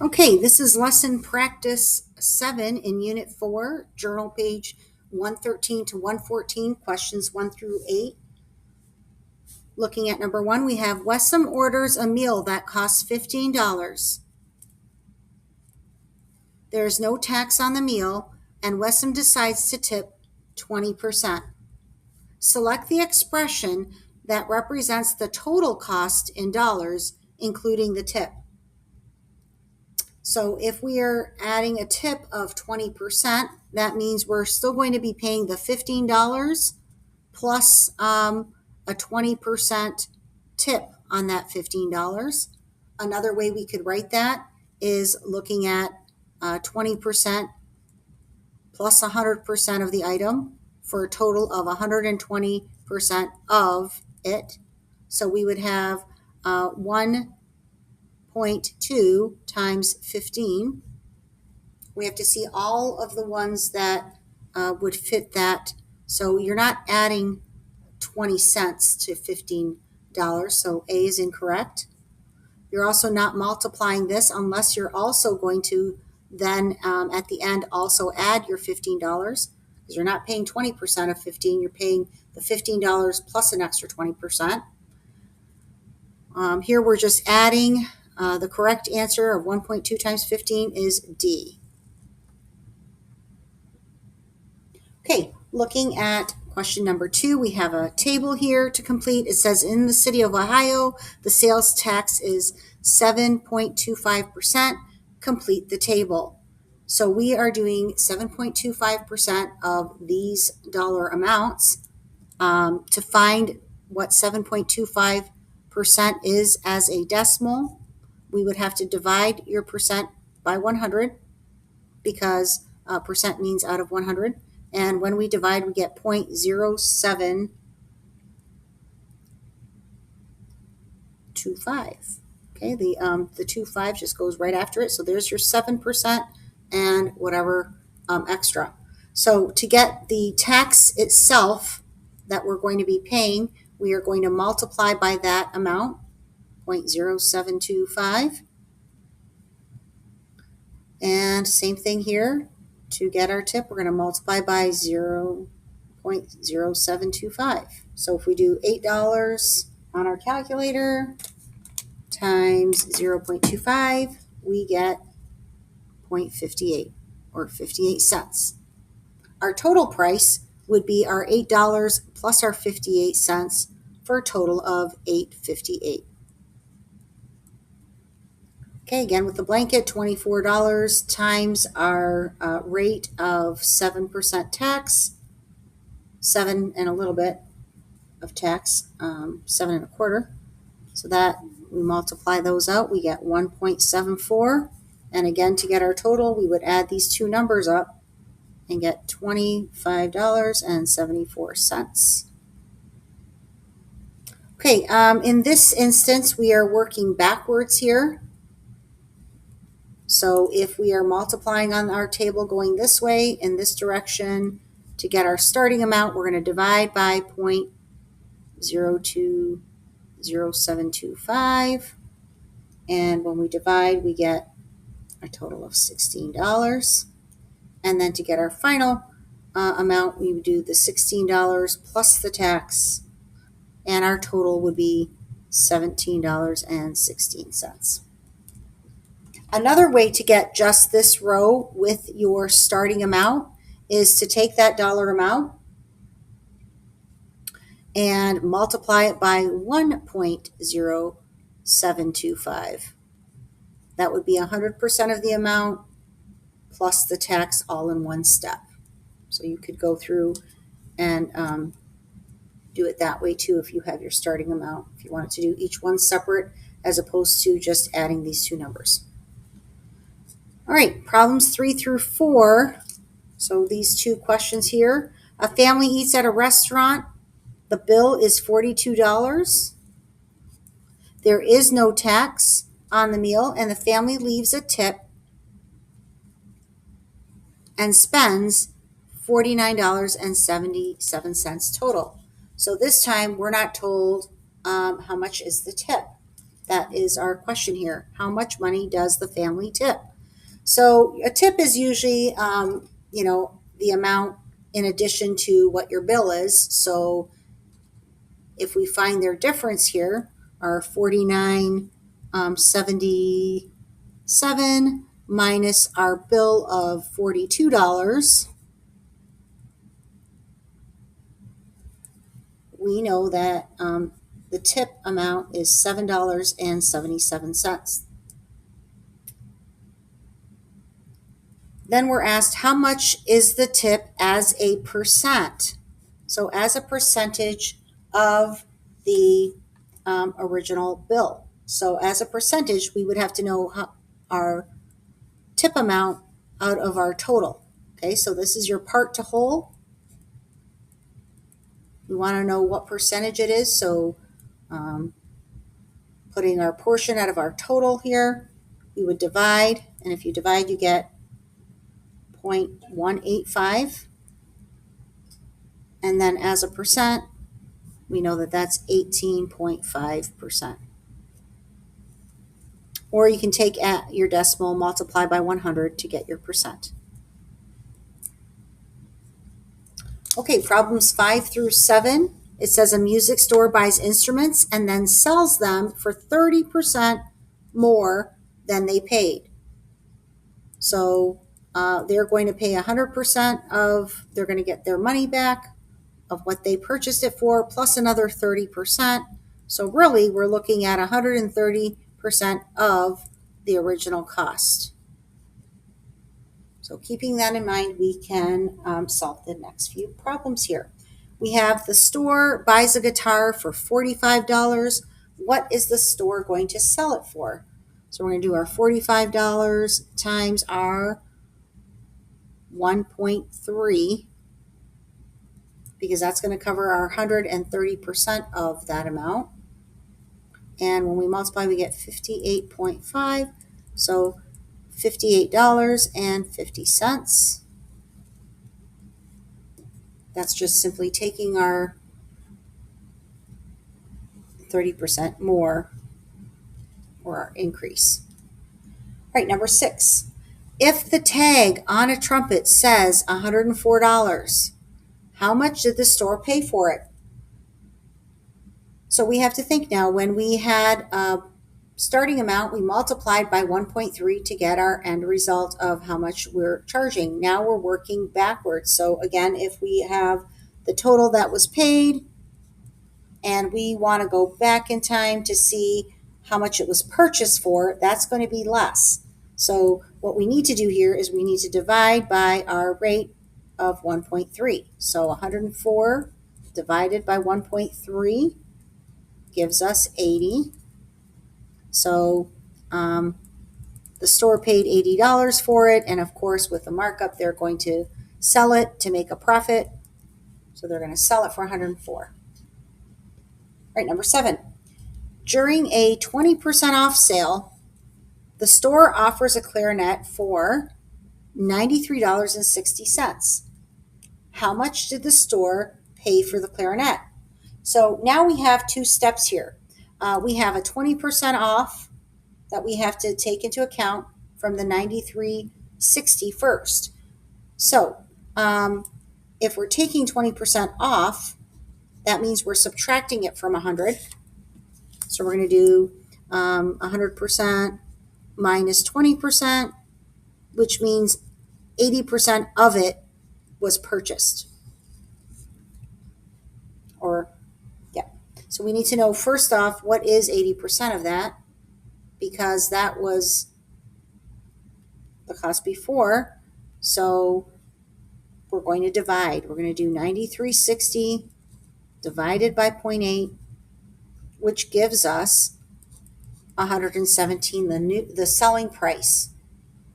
Okay, this is lesson practice 7 in Unit 4, journal page 113 to 114, questions 1 through 8. Looking at number 1, we have Wessom orders a meal that costs $15. There is no tax on the meal, and Wessom decides to tip 20%. Select the expression that represents the total cost in dollars, including the tip. So if we are adding a tip of 20%, that means we're still going to be paying the $15 plus a 20% tip on that $15. Another way we could write that is looking at 20% plus 100% of the item for a total of 120% of it. So we would have 1.2 times 15. We have to see all of the ones that would fit that. So you're not adding 20 cents to $15. So A is incorrect. You're also not multiplying this unless you're also going to then at the end also add your $15, because you're not paying 20% of 15, you're paying the $15 plus an extra 20%. Here we're just adding. The correct answer of 1.2 times 15 is D. Okay, looking at question number 2, we have a table here to complete. It says in the city of Ohio, the sales tax is 7.25%. Complete the table. So we are doing 7.25% of these dollar amounts. To find what 7.25% is as a decimal, we would have to divide your percent by 100, because percent means out of 100. And when we divide, we get 0.0725. Okay, the 25 just goes right after it. So there's your 7% and whatever extra. So to get the tax itself that we're going to be paying, we are going to multiply by that amount, 0.0725. And same thing here. To get our tip, we're going to multiply by 0.0725. So if we do $8 on our calculator times 0.25, we get 0.58 or 58 cents. Our total price would be our $8 plus our 58 cents for a total of $8.58. Okay, again with the blanket, $24 times our rate of 7% tax, 7 and a little bit of tax, 7 and a quarter. So that we multiply those out, we get 1.74. And again, to get our total, we would add these two numbers up and get $25.74. Okay, in this instance, we are working backwards here. So if we are multiplying on our table going this way in this direction, to get our starting amount, we're going to divide by 0.020725. And when we divide, we get a total of $16. And then to get our final amount, we would do the $16 plus the tax, and our total would be $17.16. Another way to get just this row with your starting amount is to take that dollar amount and multiply it by 1.0725. That would be 100% of the amount plus the tax all in one step. So you could go through and do it that way too if you have your starting amount, if you wanted to do each one separate as opposed to just adding these two numbers. All right, problems 3 through 4. So these two questions here. A family eats at a restaurant. The bill is $42. There is no tax on the meal, and the family leaves a tip and spends $49.77 total. So this time we're not told how much is the tip. That is our question here. How much money does the family tip? So a tip is usually, the amount in addition to what your bill is. So if we find their difference here, our 49.77 minus our bill of $42, we know that the tip amount is $7.77. Then we're asked, how much is the tip as a percent? So as a percentage of the original bill. So as a percentage, we would have to know our tip amount out of our total. Okay, so this is your part to whole. We want to know what percentage it is, so putting our portion out of our total here, we would divide, and if you divide, you get 0.185. And then as a percent, we know that that's 18.5%. Or you can take your decimal, multiply by 100 to get your percent. Okay, problems 5 through 7. It says a music store buys instruments and then sells them for 30% more than they paid. So they're going to pay 100% of, they're going to get their money back of what they purchased it for, plus another 30%. So really, we're looking at 130% of the original cost. So keeping that in mind, we can solve the next few problems here. We have the store buys a guitar for $45. What is the store going to sell it for? So we're going to do our $45 times our 1.3, because that's going to cover our 130% of that amount. And when we multiply, we get 58.5. So $58.50. That's just simply taking our 30% more, or our increase. All right, number 6. If the tag on a trumpet says $104, how much did the store pay for it? So we have to think now, when we had starting amount, we multiplied by 1.3 to get our end result of how much we're charging. Now we're working backwards. So again, if we have the total that was paid and we want to go back in time to see how much it was purchased for, that's going to be less. So what we need to do here is we need to divide by our rate of 1.3. So 104 divided by 1.3 gives us 80. So the store paid $80 for it, and of course with the markup they're going to sell it to make a profit. So they're going to sell it for 104. All right, number 7. During a 20% off sale, the store offers a clarinet for $93.60. How much did the store pay for the clarinet? So now we have two steps here. We have a 20% off that we have to take into account from the $93.60 first. So if we're taking 20% off, that means we're subtracting it from 100. So we're going to do 100% minus 20%, which means 80% of it was purchased. So we need to know, first off, what is 80% of that, because that was the cost before. So we're going to divide. We're going to do 93.60 divided by 0.8, which gives us 117, the selling price.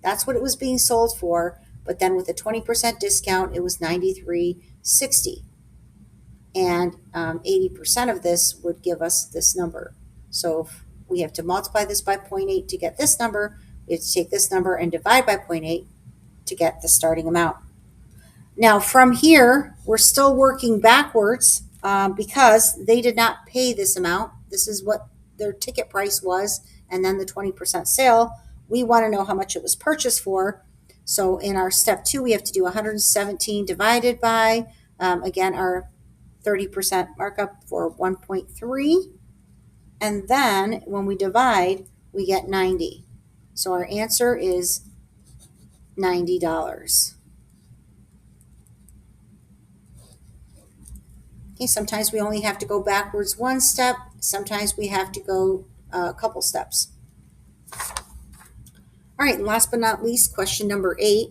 That's what it was being sold for, but then with a 20% discount, it was 93.60. And 80% of this would give us this number. So if we have to multiply this by 0.8 to get this number, we have to take this number and divide by 0.8 to get the starting amount. Now from here, we're still working backwards because they did not pay this amount. This is what their ticket price was, and then the 20% sale. We want to know how much it was purchased for. So in our step 2, we have to do 117 divided by, again, our 30% markup for 1.3. And then when we divide, we get 90. So our answer is $90. Okay, sometimes we only have to go backwards one step. Sometimes we have to go a couple steps. All right, and last but not least, question number 8.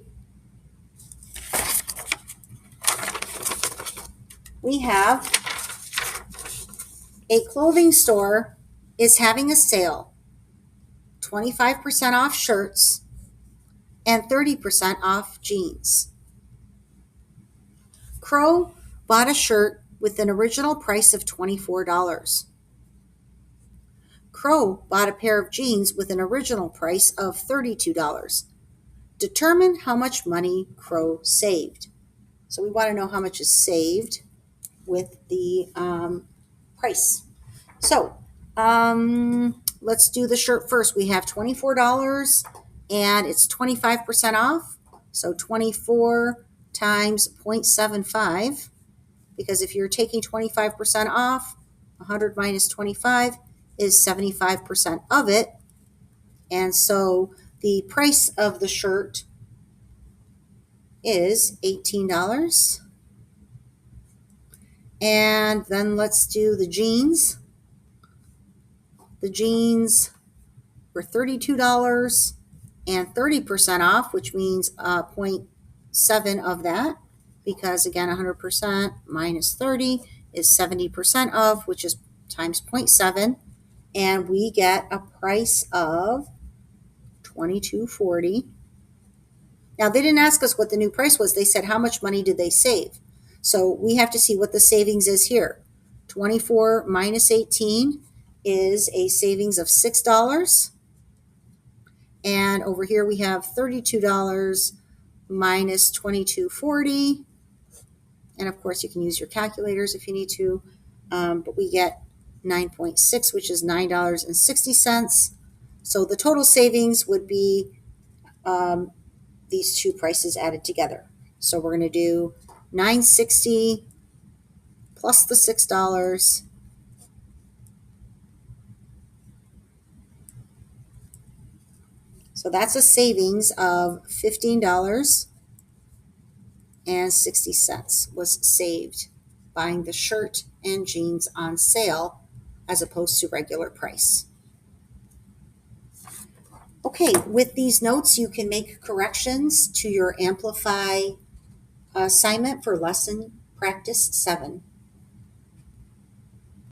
We have a clothing store is having a sale, 25% off shirts and 30% off jeans. Crow bought a shirt with an original price of $24. Crow bought a pair of jeans with an original price of $32. Determine how much money Crow saved. So we want to know how much is saved with the price. So let's do the shirt first. We have $24 and it's 25% off. So 24 times 0.75, because if you're taking 25% off, 100 minus 25 is 75% of it. And so the price of the shirt is $18. And then let's do the jeans. The jeans were $32 and 30% off, which means 0.7 of that, because again, 100% minus 30 is 70% of, which is times 0.7. And we get a price of $22.40. Now, they didn't ask us what the new price was. They said, how much money did they save? So we have to see what the savings is here. 24 minus 18 is a savings of $6. And over here we have $32 minus $22.40. And of course, you can use your calculators if you need to. But we get 9.6, which is $9.60. So the total savings would be these two prices added together. So we're going to do $9.60 plus the $6. So that's a savings of $15.60 was saved buying the shirt and jeans on sale as opposed to regular price. Okay, with these notes, you can make corrections to your Amplify assignment for lesson practice 7.